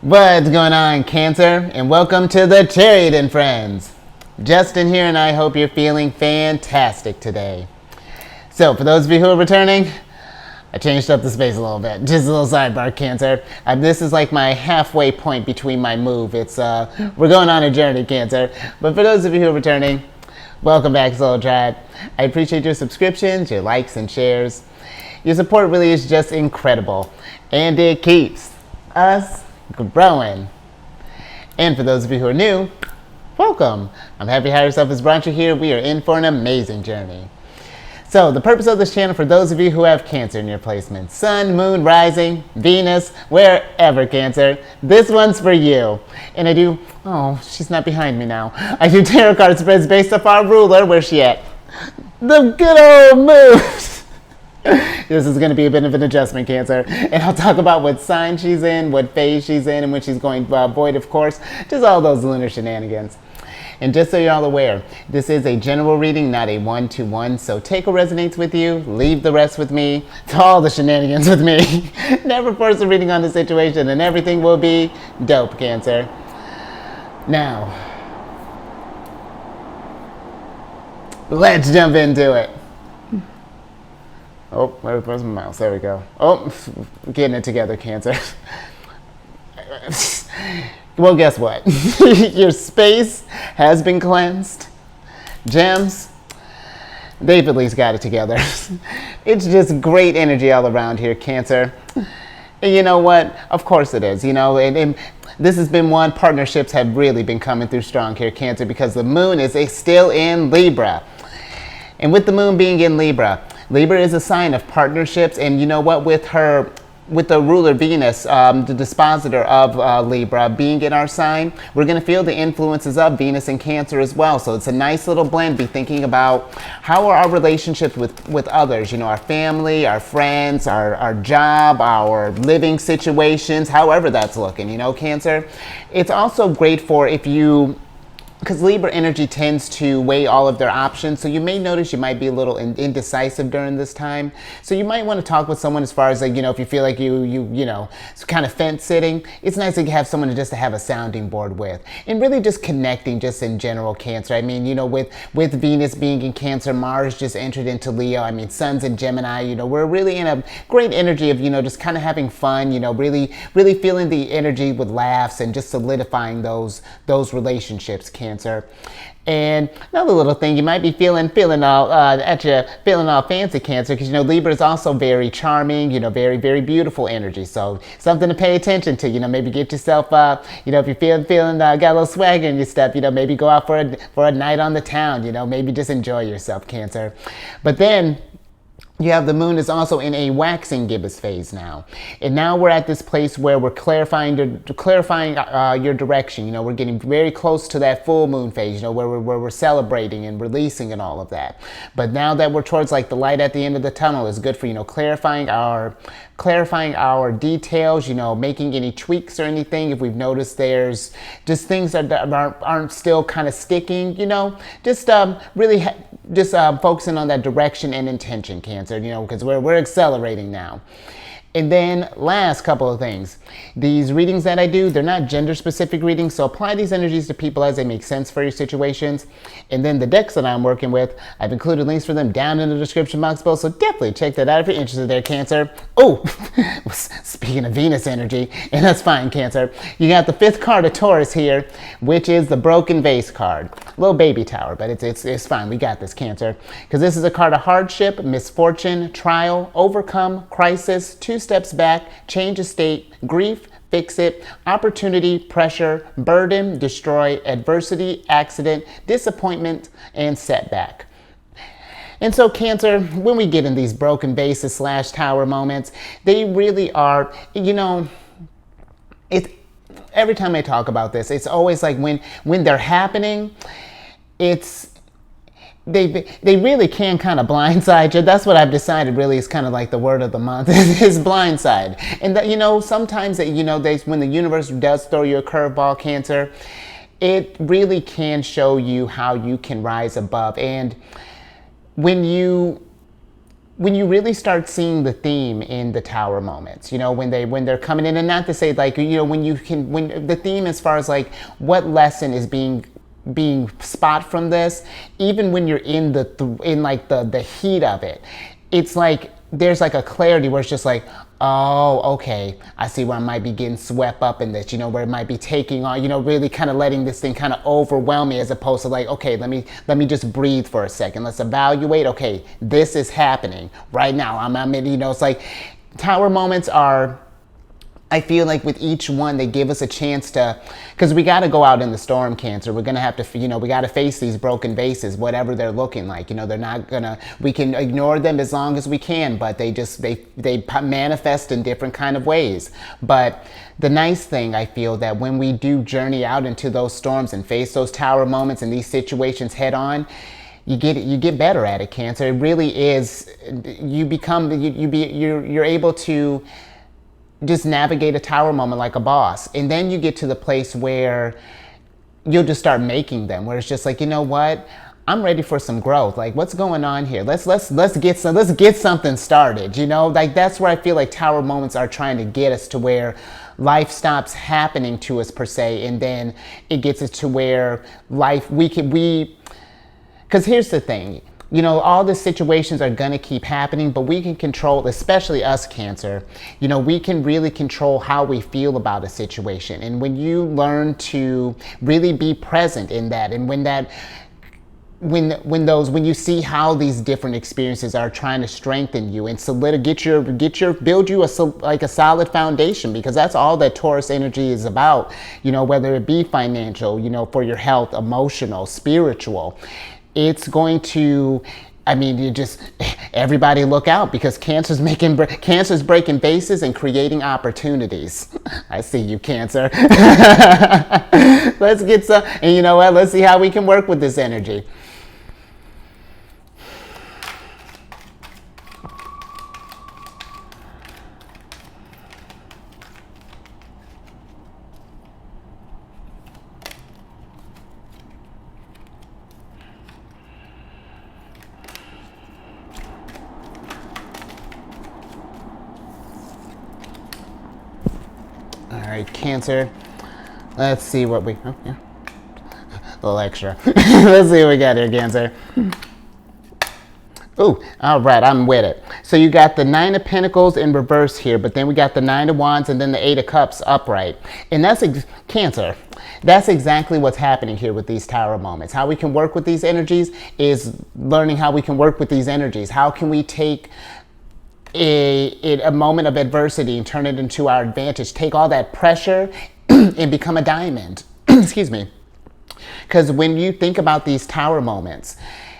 What's going on, Cancer? And welcome to the Chariot Friends. Justin here, and I hope you're feeling fantastic today. So, for those of you who are returning, I changed up the space a little bit. Just a little sidebar, Cancer. This is like my halfway point between my move. It's we're going on a journey, Cancer. But for those of you who are returning, welcome back, Soul Tribe. I appreciate your subscriptions, your likes, and shares. Your support really is just incredible, and it keeps us growing. And for those of you who are new, welcome. I'm happy Higher Self has brought you here. We are in for an amazing journey. So the purpose of this channel, for those of you who have Cancer in your placement, Sun, Moon, Rising, Venus, wherever, Cancer, this one's for you. And I do, oh, she's not behind me now. I do tarot card spreads based off our ruler. Where's she at? The good old moves. This is going to be a bit of an adjustment, Cancer, and I'll talk about what sign she's in, what phase she's in, and when she's going void, of course, just all those lunar shenanigans. And just so you're all aware, this is a general reading, not a one-to-one, so take what resonates with you, leave the rest with me, to all the shenanigans with me. Never force a reading on the situation, and everything will be dope, Cancer. Now, let's jump into it. Oh, where's my mouse? There we go. Oh, getting it together, Cancer. Well, guess what? Your space has been cleansed. Gems, they've at least got it together. It's just great energy all around here, Cancer. And you know what? Of course it is. You know, and this has been one. Partnerships have really been coming through strong here, Cancer, because the moon is still in Libra. And with the moon being in Libra, Libra is a sign of partnerships, and you know what, with the ruler Venus, the dispositor of Libra being in our sign, we're going to feel the influences of Venus and Cancer as well. So it's a nice little blend. Be thinking about how are our relationships with others, you know, our family, our friends, our job, our living situations, however that's looking, you know, Cancer. It's also great for if you, because Libra energy tends to weigh all of their options, so you may notice you might be a little indecisive during this time. So you might want to talk with someone as far as, like, you know, if you feel like you know, it's kind of fence sitting, it's nice to have someone to have a sounding board with. And really just connecting just in general, Cancer. I mean, you know, with Venus being in Cancer, Mars just entered into Leo, I mean, Sun's in Gemini, you know, we're really in a great energy of, you know, just kind of having fun, you know, really feeling the energy with laughs and just solidifying those relationships, Cancer. And another little thing, you might be feeling all fancy, Cancer, because you know Libra is also very charming, you know, very beautiful energy. So something to pay attention to. You know, maybe get yourself you know, if you're feeling got a little swagger in your step, you know, maybe go out for a night on the town. You know, maybe just enjoy yourself, Cancer. But then you have the moon is also in a waxing gibbous phase now. And now we're at this place where we're clarifying your direction. You know, we're getting very close to that full moon phase, you know, where we're celebrating and releasing and all of that. But now that we're towards like the light at the end of the tunnel is good for, you know, clarifying our details, you know, making any tweaks or anything. If we've noticed there's just things that aren't still kind of sticking, you know, just really focusing on that direction and intention, Cancer, you know, because we're accelerating now. And then last couple of things. These readings that I do, they're not gender specific readings, so apply these energies to people as they make sense for your situations. And then the decks that I'm working with, I've included links for them down in the description box below, so definitely check that out if you're interested there, Cancer. Oh, speaking of Venus energy, and that's fine, Cancer. You got the 5th card of Taurus here, which is the Broken Vase card. Little baby tower, but it's fine. We got this, Cancer. Because this is a card of hardship, misfortune, trial, overcome, crisis, 2 steps back, change of state, grief, fix it, opportunity, pressure, burden, destroy, adversity, accident, disappointment, and setback. And so, Cancer, when we get in these broken vases / tower moments, they really are, you know, every time I talk about this, it's always like when they're happening, they really can kind of blindside you. That's what I've decided really is kind of like the word of the month is blindside. And that, you know, sometimes that, you know, when the universe does throw you a curveball, Cancer, it really can show you how you can rise above. And when you when you really start seeing the theme in the tower moments, you know, when they're coming in, and not to say like, you know, when the theme as far as like what lesson is being spot from this, even when you're in the heat of it, it's like there's like a clarity where it's just like, oh, okay, I see where I might be getting swept up in this, you know, where it might be taking on, you know, really kind of letting this thing kind of overwhelm me, as opposed to like, okay, let me just breathe for a second. Let's evaluate. Okay, this is happening right now. I'm in, you know, it's like tower moments are, I feel like with each one, they give us a chance to, because we got to go out in the storm, Cancer. We're going to have to, you know, we got to face these broken vases, whatever they're looking like. You know, they're not going to, we can ignore them as long as we can, but they manifest in different kind of ways. But the nice thing, I feel, that when we do journey out into those storms and face those tower moments and these situations head on, you get better at it, Cancer. It really is, you're able to just navigate a tower moment like a boss. And then you get to the place where you'll just start making them, where it's just like, you know what, I'm ready for some growth. Like, what's going on here? Let's get something started, you know? Like, that's where I feel like tower moments are trying to get us to, where life stops happening to us per se, and then it gets us to where life, because here's the thing, you know, all the situations are going to keep happening, but we can control, especially us, Cancer, you know, we can really control how we feel about a situation. And when you learn to really be present in that, and when you see how these different experiences are trying to strengthen you and build you a solid foundation, because that's all that Taurus energy is about, you know, whether it be financial, you know, for your health, emotional, spiritual. It's going to, I mean, everybody look out, because Cancer's breaking bases and creating opportunities. I see you, Cancer. Let's get some, and you know what, let's see how we can work with this energy. All right, Cancer. Let's see what we, oh yeah, a little extra. Let's see what we got here, Cancer. Ooh, all right, I'm with it. So you got the Nine of Pentacles in reverse here, but then we got the Nine of Wands and then the Eight of Cups upright. And that's, Cancer, that's exactly what's happening here with these tower moments. How we can work with these energies is learning how we can work with these energies. How can we take a moment of adversity and turn it into our advantage? Take all that pressure and become a diamond. Excuse me. Because when you think about these tower moments,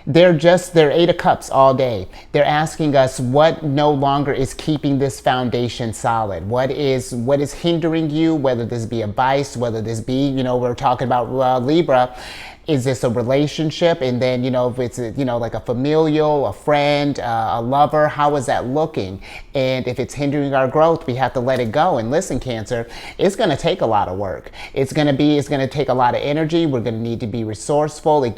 they're Eight of Cups all day. They're asking us what no longer is keeping this foundation solid. What is hindering you, whether this be a vice, whether this be, you know, we're talking about Libra. Is this a relationship? And then, you know, if it's, you know, like a familial, a friend, a lover, how is that looking? And if it's hindering our growth, we have to let it go. And listen, Cancer, it's going to take a lot of work. It's going to take a lot of energy. We're going to need to be resourceful. It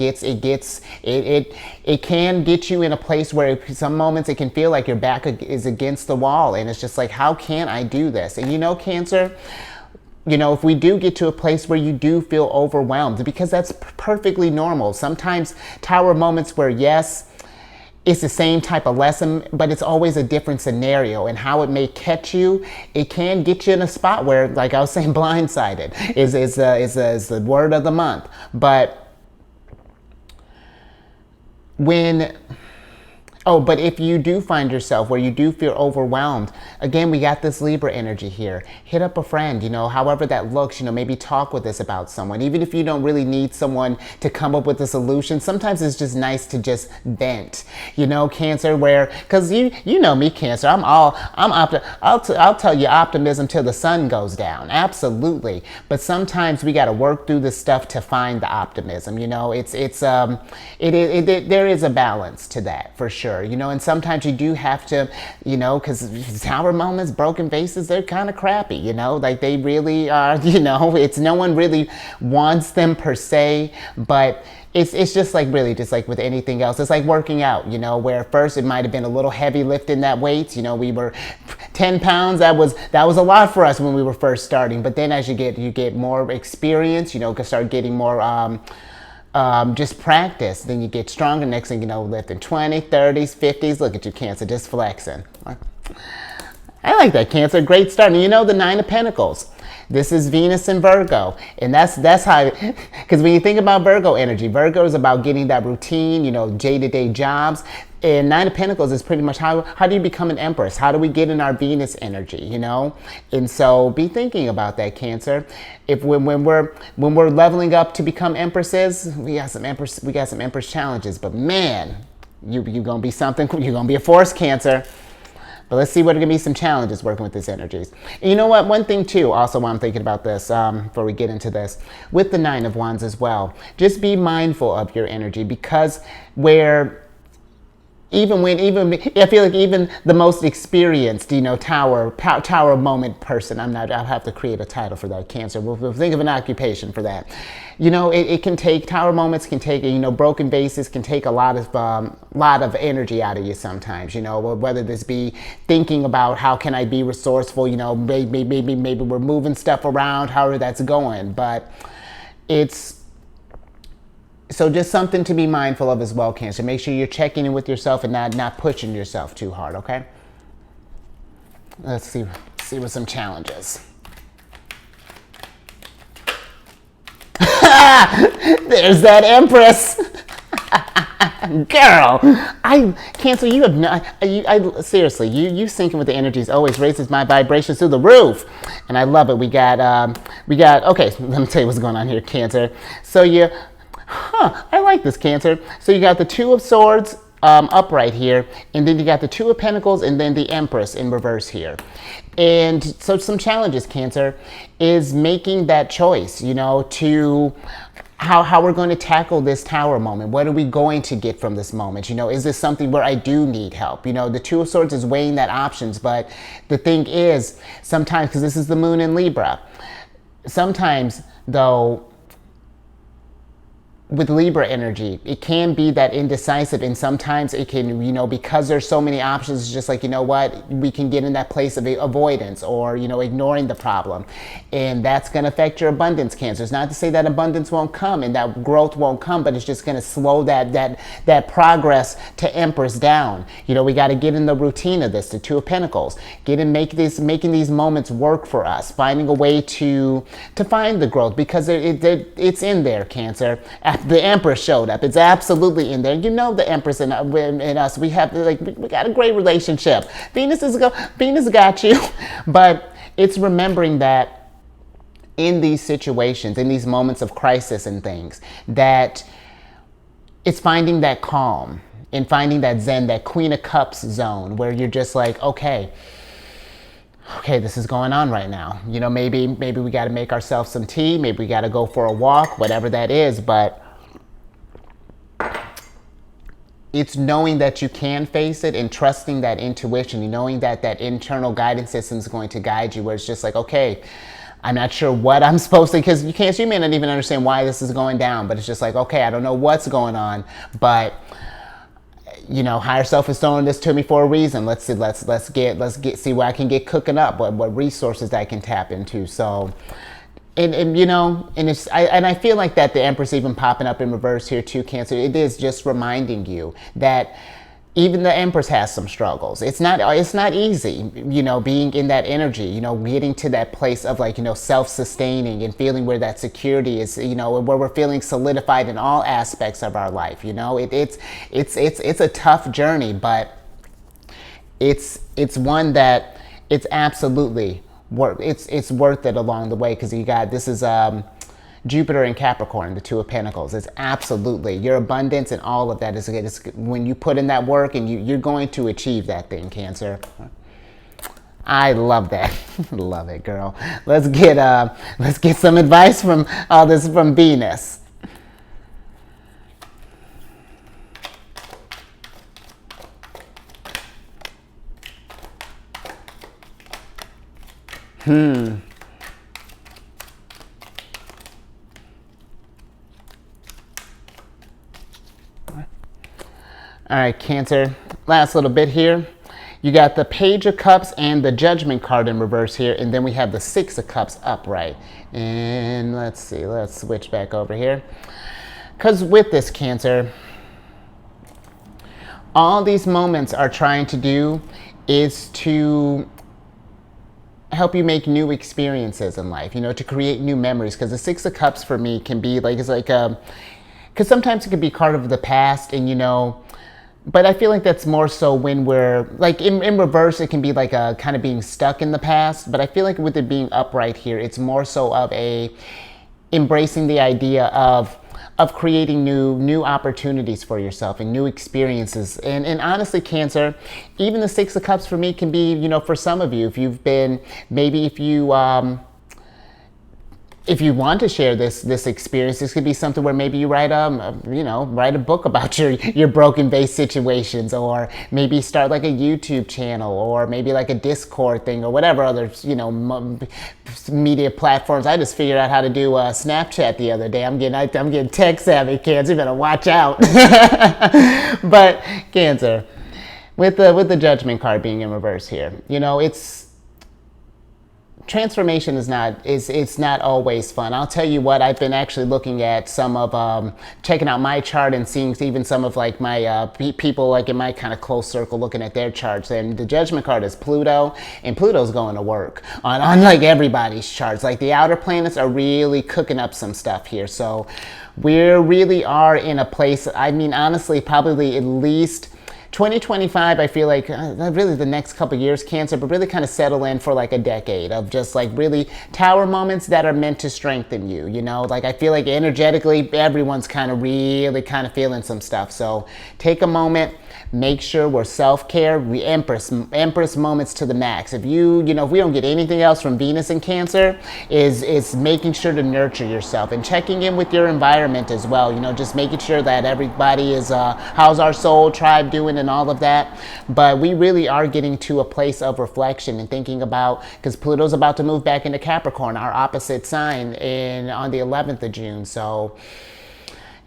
can get you in a place where some moments it can feel like your back is against the wall. And it's just like, how can I do this? And you know, Cancer, you know, if we do get to a place where you do feel overwhelmed, because that's perfectly normal. Sometimes tower moments where, yes, it's the same type of lesson, but it's always a different scenario, and how it may catch you, it can get you in a spot where, like I was saying, blindsided is the word of the month. But but if you do find yourself where you do feel overwhelmed, again, we got this Libra energy here. Hit up a friend, you know, however that looks, you know, maybe talk with us about someone. Even if you don't really need someone to come up with a solution, sometimes it's just nice to just vent, you know, Cancer, because you know me, Cancer, I'll tell you optimism till the sun goes down. Absolutely. But sometimes we got to work through this stuff to find the optimism, you know. There is a balance to that, for sure. mature, you know, and sometimes you do have to, you know, because Tower moments, broken vases, they're kind of crappy, you know, like they really are, you know, it's no one really wants them per se, but it's just like really just like with anything else. It's like working out, you know, where first it might have been a little heavy lifting that weights, you know, we were 10 pounds. That was a lot for us when we were first starting. But then as you get more experience, you know, start getting more just practice, then you get stronger. Next thing you know, lifting 20, 30s, 50s. Look at you, Cancer, just flexing. I like that, Cancer. Great start. And you know the Nine of Pentacles. This is Venus in Virgo, and that's how, because when you think about Virgo energy, Virgo is about getting that routine, you know, day-to-day jobs, and Nine of Pentacles is pretty much how do you become an Empress? How do we get in our Venus energy, you know? And so be thinking about that, Cancer. If when we're leveling up to become Empresses, we got some Empress challenges, but man, you gonna be something. You're gonna be a force, Cancer. But let's see what are going to be some challenges working with these energies. And you know what? One thing too, also while I'm thinking about this, before we get into this, with the Nine of Wands as well, just be mindful of your energy, because I feel like even the most experienced, you know, tower moment person, I'll have to create a title for that, Cancer. We'll think of an occupation for that. You know, it can take, tower moments can take, you know, broken vases can take a lot of energy out of you sometimes, you know, whether this be thinking about how can I be resourceful, you know, maybe we're moving stuff around, however that's going, but so just something to be mindful of as well, Cancer. Make sure you're checking in with yourself and not pushing yourself too hard, okay? Let's see what some challenges. There's that Empress. Girl, Cancer, you have no, seriously, you syncing with the energies always raises my vibrations through the roof. And I love it. We got, okay, let me tell you what's going on here, Cancer. So I like this, Cancer. So you got the Two of Swords upright here, and then you got the Two of Pentacles, and then the Empress in reverse here. And so some challenges, Cancer, is making that choice, you know, to how we're going to tackle this tower moment. What are we going to get from this moment? You know, is this something where I do need help? You know, the Two of Swords is weighing that options, but the thing is, sometimes, because this is the Moon in Libra, sometimes, though, with Libra energy, it can be that indecisive, and sometimes it can, you know, because there's so many options, it's just like, you know what, we can get in that place of avoidance or, you know, ignoring the problem. And that's going to affect your abundance, Cancer. It's not to say that abundance won't come and that growth won't come, but it's just going to slow that progress to Empress down. You know, we got to get in the routine of this, the Two of Pentacles. Making these moments work for us, finding a way to find the growth, because it's in there, Cancer. The Empress showed up. It's absolutely in there. You know, the Empress and us, we got a great relationship. Venus got you, but it's remembering that in these situations, in these moments of crisis and things, that it's finding that calm and finding that Zen, that Queen of Cups zone, where you're just like, okay, this is going on right now. You know, maybe we got to make ourselves some tea. Maybe we got to go for a walk, whatever that is. But it's knowing that you can face it and trusting that intuition, and knowing that internal guidance system is going to guide you, where it's just like, okay, I'm not sure what I'm supposed to, because you may not even understand why this is going down, but it's just like, okay, I don't know what's going on, but you know, higher self is throwing this to me for a reason. Let's see where I can get cooking up, what resources I can tap into. So, and you know, and I feel like that the Empress even popping up in reverse here too, Cancer. It is just reminding you that even the Empress has some struggles. It's not easy, you know, being in that energy, you know, getting to that place of, like, you know, self-sustaining and feeling where that security is, you know, where we're feeling solidified in all aspects of our life. You know, it's a tough journey, but it's one that it's absolutely it's worth it along the way, because this is Jupiter in Capricorn, the Two of Pentacles. It's absolutely your abundance, and all of that is when you put in that work, and you're going to achieve that thing, Cancer. I love that. Love it, girl. Let's get some advice from all this from Venus. All right, Cancer, last little bit here. You got the Page of Cups and the Judgment card in reverse here, and then we have the Six of Cups upright. And let's see, let's switch back over here. Because with this, Cancer, all these moments are trying to do is to help you make new experiences in life, you know, to create new memories. Because the Six of Cups for me can be like, it's like a, because sometimes it can be part of the past, and you know, but I feel like that's more so when we're, like in reverse, it can be like a kind of being stuck in the past. But I feel like with it being upright here, it's more so of a embracing the idea of creating new opportunities for yourself and new experiences. And honestly, Cancer, even the Six of Cups for me can be, you know, for some of you, if you've been, maybe if you want to share this experience, this could be something where maybe you write write a book about your broken vase situations, or maybe start like a YouTube channel, or maybe like a Discord thing, or whatever other, you know, media platforms. I just figured out how to do Snapchat the other day. I'm getting tech savvy, Cancer. You better watch out. But Cancer, with the Judgment card being in reverse here, you know, transformation is not always fun. I'll tell you what, I've been actually looking at some of checking out my chart and seeing even some of like my people like in my kind of close circle, looking at their charts. And the Judgment card is Pluto, and Pluto's going to work on like everybody's charts. Like the outer planets are really cooking up some stuff here. So we really are in a place, I mean, honestly, probably at least 2025, I feel like really the next couple years, Cancer, but really kind of settle in for like a decade of just like really tower moments that are meant to strengthen you, you know? Like I feel like energetically, everyone's kind of really kind of feeling some stuff. So take a moment, make sure we're self-care, Empress moments to the max. If if we don't get anything else from Venus in Cancer, is making sure to nurture yourself and checking in with your environment as well. You know, just making sure that everybody is, how's our soul tribe doing and all of that. But we really are getting to a place of reflection and thinking about, because Pluto's about to move back into Capricorn, our opposite sign, on the 11th of June. So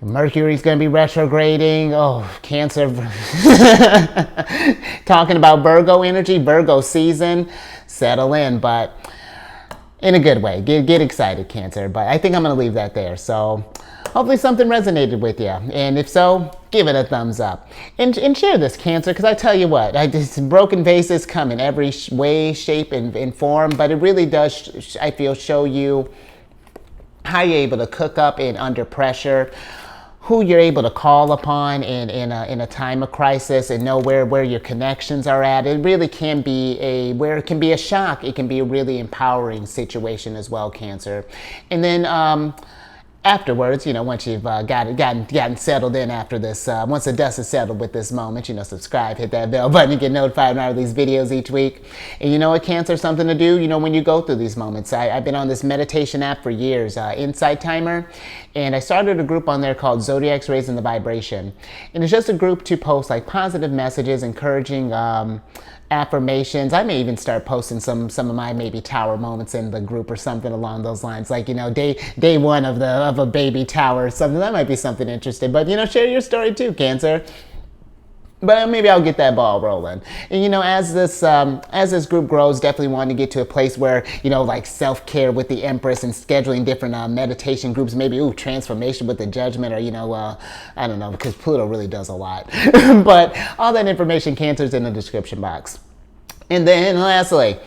Mercury's going to be retrograding. Oh, Cancer. Talking about Virgo energy, Virgo season. Settle in, but in a good way. Get excited, Cancer. But I think I'm going to leave that there. So hopefully something resonated with you. And if so, give it a thumbs up. And share this, Cancer, because I tell you what, this broken vases come in every way, shape, and form. But it really does, I feel, show you how you're able to cook up and under pressure, who you're able to call upon in a time of crisis, and know where your connections are at. It really can be where it can be a shock, it can be a really empowering situation as well, Cancer. And then afterwards, you know, once you've gotten settled in after this, once the dust is settled with this moment, you know, subscribe, hit that bell button, and get notified when I release videos each week. And you know what, Cancer, something to do, you know, when you go through these moments. I've been on this meditation app for years, Insight Timer, and I started a group on there called Zodiacs Raising the Vibration. And it's just a group to post like positive messages, encouraging affirmations. I may even start posting some of my maybe tower moments in the group or something along those lines. Like, you know, day one of a baby tower or something. That might be something interesting. But, you know, share your story too, Cancer. But maybe I'll get that ball rolling. And, you know, as this group grows, definitely want to get to a place where, you know, like self-care with the Empress and scheduling different meditation groups, maybe, transformation with the Judgment, or, you know, I don't know, because Pluto really does a lot. But all that information, Cancer's in the description box. And then lastly,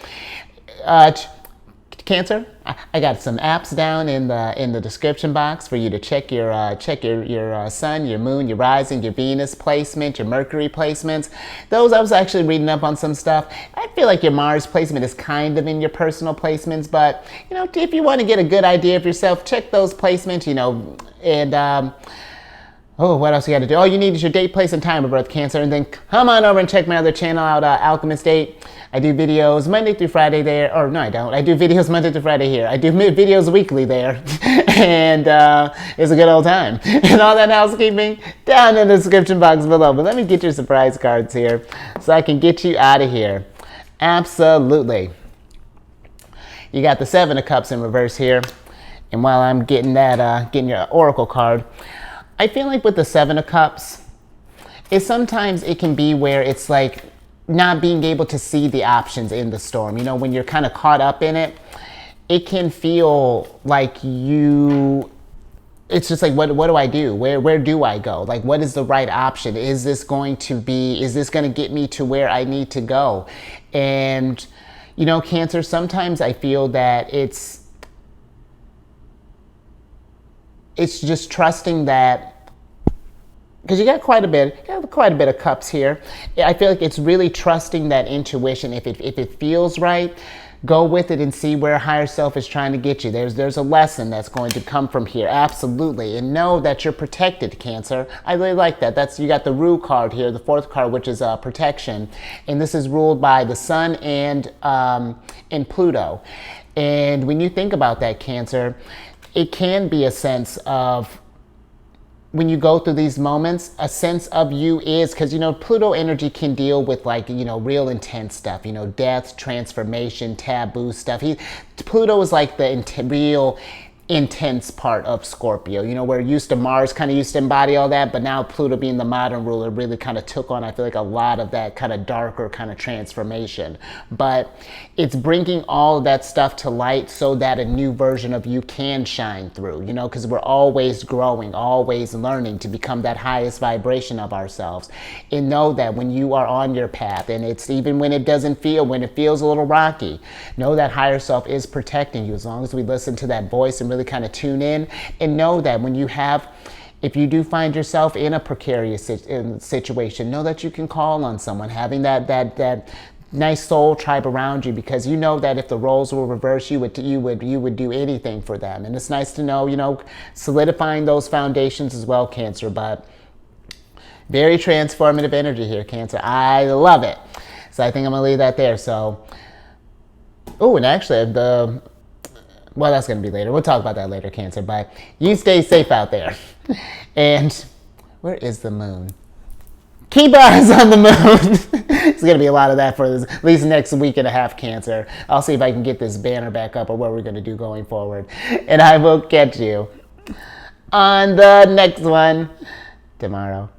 Cancer, I got some apps down in the description box for you to check your sun, your moon, your rising, your Venus placement, your Mercury placements. Those, I was actually reading up on some stuff. I feel like your Mars placement is kind of in your personal placements, but you know, if you want to get a good idea of yourself, check those placements, you know, and what else you got to do? All you need is your date, place, and time of birth, Cancer, and then come on over and check my other channel out, Alchemist 8. I do videos Monday through Friday there. Or no, I don't. I do videos Monday through Friday here. I do videos weekly there. And it's a good old time. And all that housekeeping down in the description box below. But let me get your surprise cards here so I can get you out of here. Absolutely. You got the Seven of Cups in reverse here. And while I'm getting that, getting your Oracle card, I feel like with the Seven of Cups, sometimes it can be where it's like not being able to see the options in the storm. You know, when you're kind of caught up in it, it can feel like it's just like, what do I do? Where do I go? Like, what is the right option? Is this going to get me to where I need to go? And, you know, Cancer, sometimes I feel that it's just trusting that, because you got quite a bit of cups here. I feel like it's really trusting that intuition. If it feels right, go with it and see where higher self is trying to get you. There's a lesson that's going to come from here, absolutely. And know that you're protected, Cancer. I really like that. You got the Rue card here, the fourth card, which is protection, and this is ruled by the Sun and Pluto. And when you think about that, Cancer, it can be a sense of, when you go through these moments, a sense of you is, because, you know, Pluto energy can deal with, like, you know, real intense stuff, you know, death, transformation, taboo stuff. Pluto is like the real intense part of Scorpio, you know, where Mars kind of used to embody all that, but now Pluto, being the modern ruler, really kind of took on, I feel like, a lot of that kind of darker kind of transformation. But it's bringing all of that stuff to light so that a new version of you can shine through, you know, because we're always growing, always learning to become that highest vibration of ourselves. And know that when you are on your path, and it's even when it feels a little rocky, know that higher self is protecting you, as long as we listen to that voice and really kind of tune in. And know that if you do find yourself in a precarious situation, know that you can call on someone, having that nice soul tribe around you, because you know that if the roles were reversed, you would do anything for them. And it's nice to know, you know, solidifying those foundations as well, Cancer. But very transformative energy here, Cancer. I love it. So I think I'm gonna leave that there. So, oh, and actually well, that's going to be later. We'll talk about that later, Cancer. But you stay safe out there. And where is the moon? Keep eyes on the moon. It's going to be a lot of that for at least next week and a half, Cancer. I'll see if I can get this banner back up, or what we're going to do going forward. And I will catch you on the next one tomorrow.